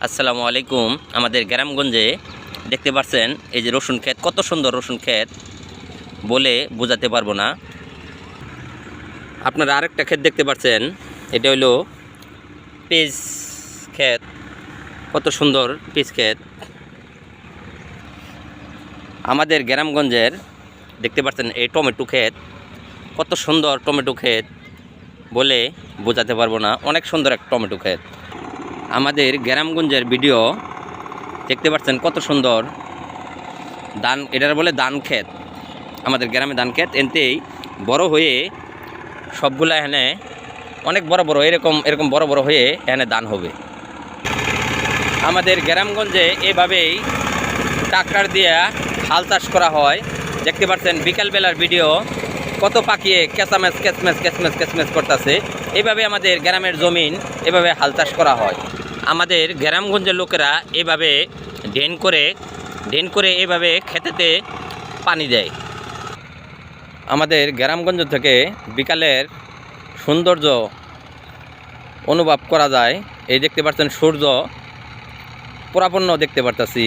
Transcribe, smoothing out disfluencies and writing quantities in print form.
আসসালামু আলাইকুম। আমাদের গ্রামগঞ্জে দেখতে পাচ্ছেন এই যে রসুন ক্ষেত, কত সুন্দর রসুন ক্ষেত বলে বোঝাতে পারবো না। আপনারা আরেকটা ক্ষেত দেখতে পাচ্ছেন, এটা হলো পেঁয়াজ ক্ষেত, কত সুন্দর পেঁয়াজ ক্ষেত। আমাদের গ্রামগঞ্জের দেখতে পাচ্ছেন এই টমেটো ক্ষেত, কত সুন্দর টমেটো ক্ষেত বলে বোঝাতে পারবো না, অনেক সুন্দর এক টমেটো ক্ষেত। আমাদের গ্রামগঞ্জের ভিডিও দেখতে পাচ্ছেন কত সুন্দর ধান, এটার বলে ধান ক্ষেত। আমাদের গ্রামে ধান ক্ষেত এনতেই বড় হয়ে সবগুলা এখানে অনেক বড় বড় এরকম বড় বড় হয়ে এখানে ধান হবে। আমাদের গ্রামগঞ্জে এভাবেই ট্রাক্টর দিয়ে হাল চাষ করা হয়। দেখতে পাচ্ছেন বিকালবেলার ভিডিও, কত পাখিয়ে ক্যাচামেচ ক্যাচমেচ ক্যাচমেচ ক্যাচমেচ করতেছে। এইভাবে আমাদের গ্রামের জমিন এভাবে হাল চাষ করা হয়। আমাদের গ্রামগঞ্জের লোকেরা এভাবে ড্রেন করে এভাবে খেতেতে পানি দেয়। আমাদের গ্রামগঞ্জ থেকে বিকালের সৌন্দর্য অনুভব করা যায়। এই দেখতে পাচ্ছেন সূর্য পুরাপন্ন দেখতে পারতাছি।